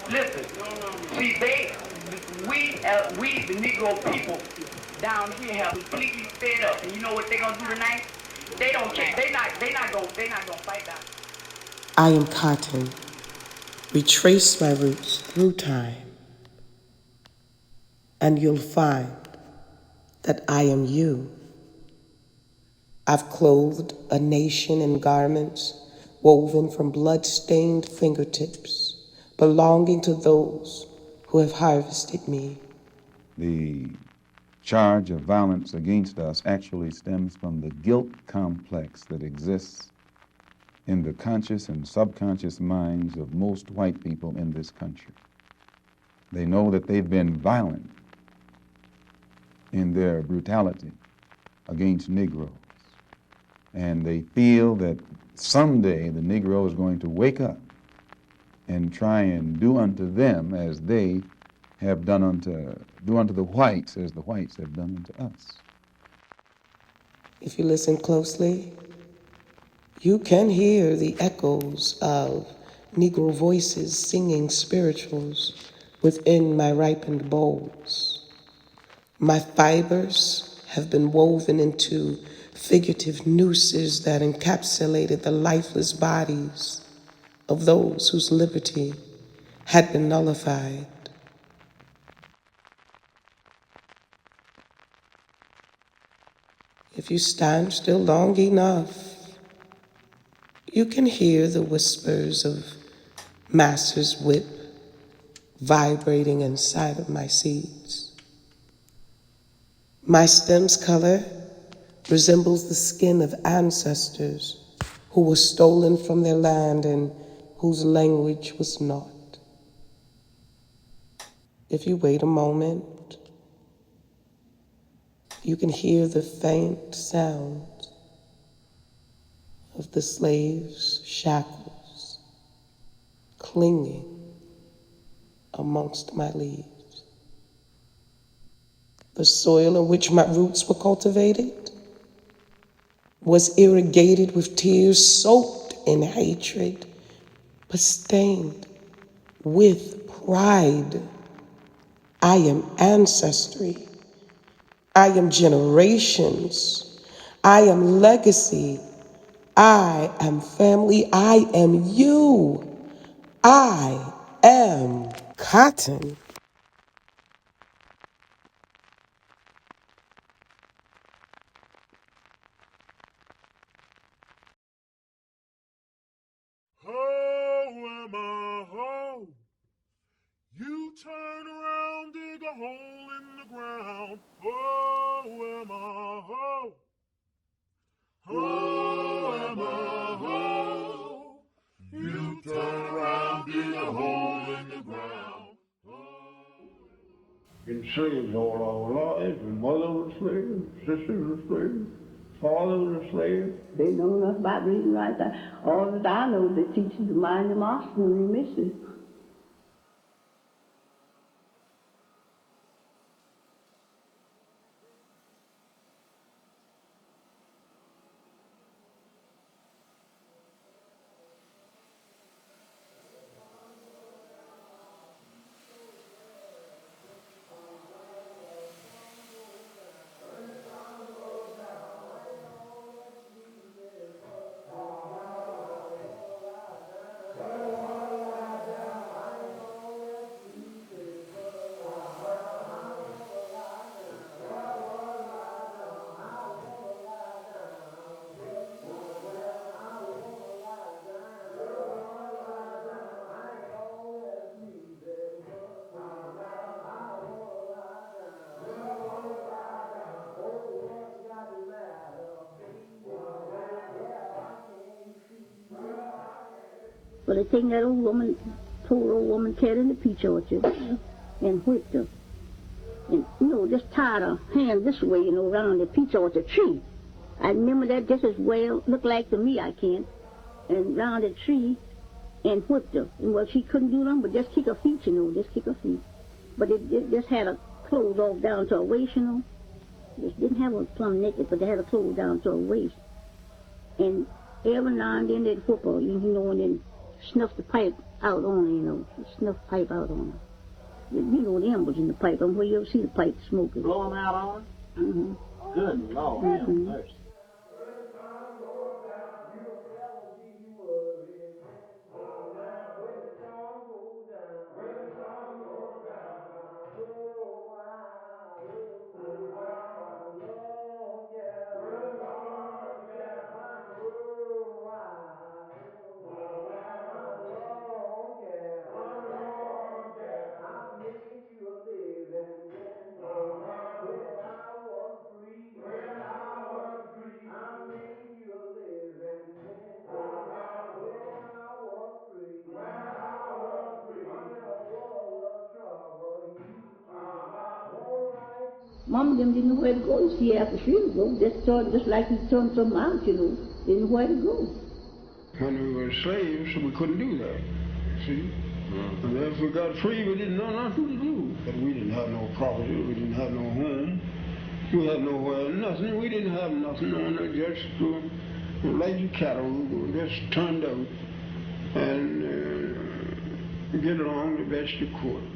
Listen, see, we, the Negro people down here have completely fed up. And you know what they're gonna do tonight? They don't care. They not gonna fight down. I am cotton. Retrace my roots through time, and you'll find that I am you. I've clothed a nation in garments woven from blood-stained fingertips, belonging to those who have harvested me. The charge of violence against us actually stems from the guilt complex that exists in the conscious and subconscious minds of most white people in this country. They know that they've been violent in their brutality against Negroes, and they feel that someday the Negro is going to wake up and try and do unto them as they have do unto the whites as the whites have done unto us. If you listen closely, you can hear the echoes of Negro voices singing spirituals within my ripened bowls. My fibers have been woven into figurative nooses that encapsulated the lifeless bodies of those whose liberty had been nullified. If you stand still long enough, you can hear the whispers of Master's whip vibrating inside of my seeds. My stem's color resembles the skin of ancestors who were stolen from their land and whose language was not. If you wait a moment, you can hear the faint sound of the slave's shackles clinging amongst my leaves. The soil in which my roots were cultivated was irrigated with tears soaked in hatred, but stained with pride. I am ancestry. I am generations. I am legacy. I am family. I am you. I am cotton. You turn around, dig a hole in the ground. Oh, Emma, ho. Oh, Emma, ho. You turn around, dig a hole in the ground. Been slaves all our lives, and mother was a slave, sister was a slave, father was a slave. They know enough about reading right there. All that I know, they teach you to mind them Austin and you miss it. Well, they taken that old woman, poor old woman, carried in the peach orchard and whipped her. And, just tied her hand this way, around the peach orchard tree. I remember that just as well, looked like to me, I can. And round the tree and whipped her. And, well, she couldn't do nothing but just kick her feet, just kick her feet. But it just had her clothes off down to her waist, They didn't have her plumb naked, but they had her clothes down to her waist. And every now and then they'd whip her, and then snuff the pipe out on her, you know, snuff pipe out on her. You know the embers in the pipe. Where you ever see the pipe smoking? Blow them out on her? Mm-hmm. Good Lord. Mm-hmm. Mercy. Mom and them didn't know where to go. You see, after she would go, just like you turned something out, you know, didn't know where to go. When we were slaves, we couldn't do that. See? And if we got free, we didn't know nothing to do. But we didn't have no property, we didn't have no home, we had nowhere, nothing. We didn't have nothing on it, just lazy cattle. We were just turned out and get along the best you could.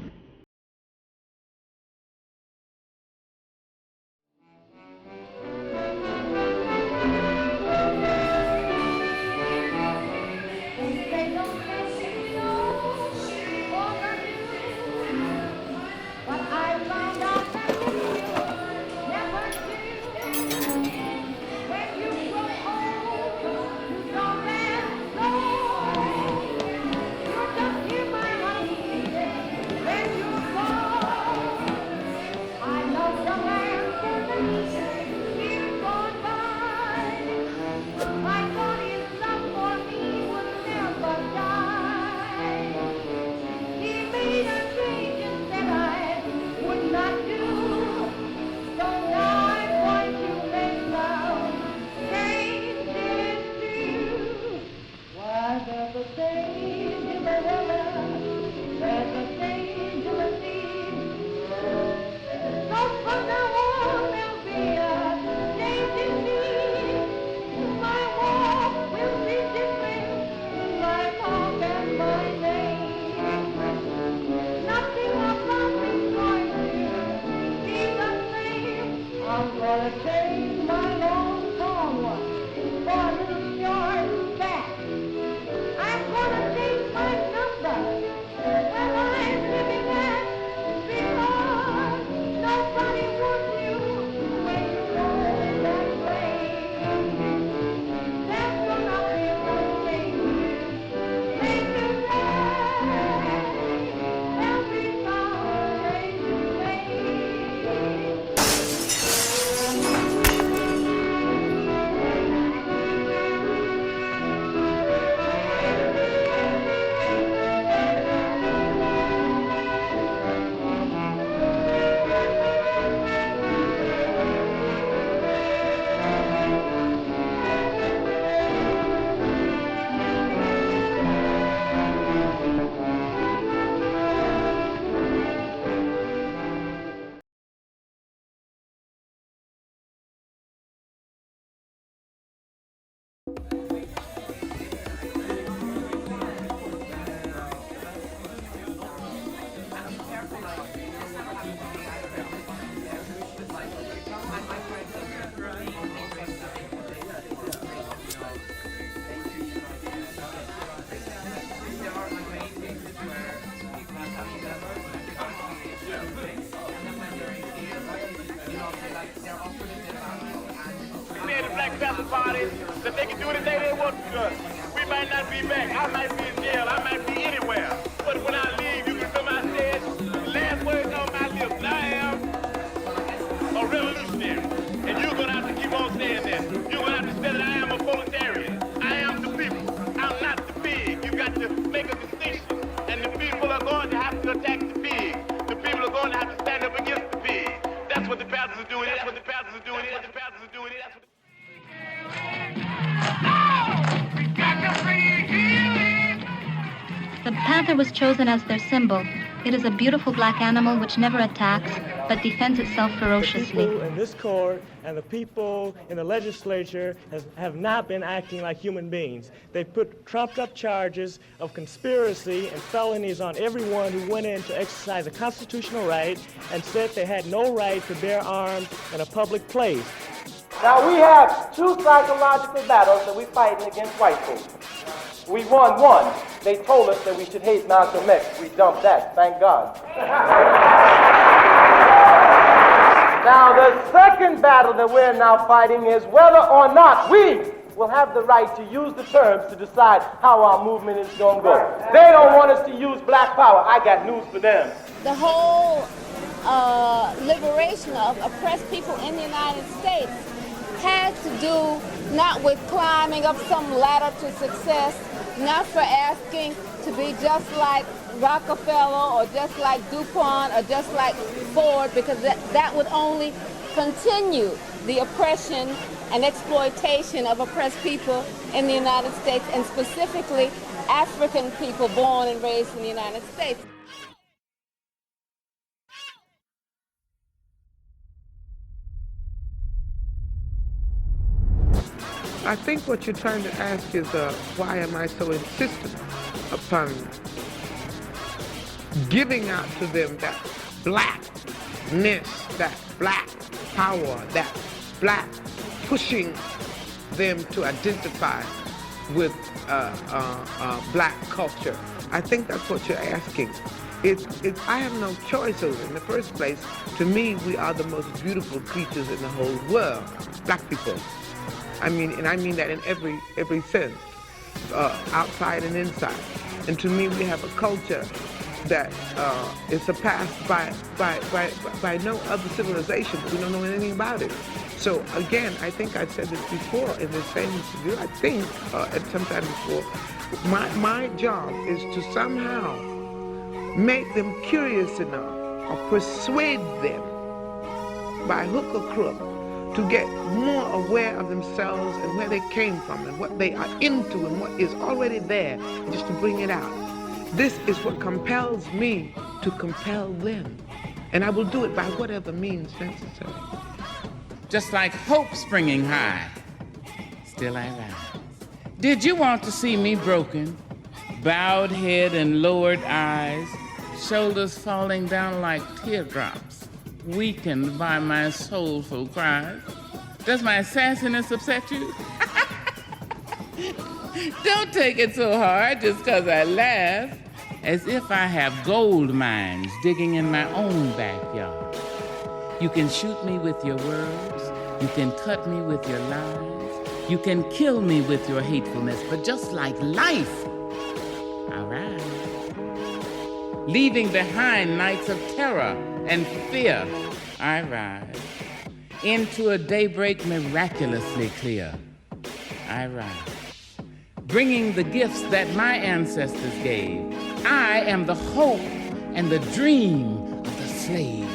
That they can do anything they want to us. We might not be back. I might be in jail. I might be anywhere. But when I leave, you can come out and say the last words on my lips. I am a revolutionary. And you're going to have to keep on saying that. You're going to have to say that I am a proletarian. I am the people. I'm not the big. You got to make a distinction. And the people are going to have to attack the big. The people are going to have to stand up against the big. That's what the pastors are doing. That's what the pastors are doing. That's what the pastors are doing. That's what The panther was chosen as their symbol It is a beautiful black animal which never attacks, but defends itself ferociously. The people in this court and the people in the legislature have not been acting like human beings. They put trumped-up charges of conspiracy and felonies on everyone who went in to exercise a constitutional right and said they had no right to bear arms in a public place. Now we have two psychological battles that we're fighting against white folks. We won one. They told us that we should hate Malcolm X. We dumped that, thank God. Now the second battle that we're now fighting is whether or not we will have the right to use the terms to decide how our movement is going to go. They don't want us to use black power. I got news for them. The whole liberation of oppressed people in the United States has to do not with climbing up some ladder to success, not for asking to be just like Rockefeller or just like DuPont or just like Ford, because that would only continue the oppression and exploitation of oppressed people in the United States, and specifically African people born and raised in the United States. I think what you're trying to ask is why am I so insistent upon giving out to them that blackness, that black power, that black pushing them to identify with black culture. I think that's what you're asking. I have no choice over it. In the first place, to me, we are the most beautiful creatures in the whole world, black people. I mean that in every sense, outside and inside. And to me, we have a culture that is surpassed by no other civilization. We don't know anything about it. So again, I think I said this before in the same interview. I think at some time before, my job is to somehow make them curious enough or persuade them by hook or crook to get more aware of themselves and where they came from and what they are into and what is already there, and just to bring it out. This is what compels me to compel them. And I will do it by whatever means necessary. Just like hope springing high, still I rise. Did you want to see me broken? Bowed head and lowered eyes, shoulders falling down like teardrops, weakened by my soulful cries. Does my sassiness upset you? Don't take it so hard just because I laugh, as if I have gold mines digging in my own backyard. You can shoot me with your words, you can cut me with your lies, you can kill me with your hatefulness, but just like life, I rise. Leaving behind nights of terror and fear, I rise. Into a daybreak miraculously clear, I rise. Bringing the gifts that my ancestors gave. I am the hope and the dream of the slave.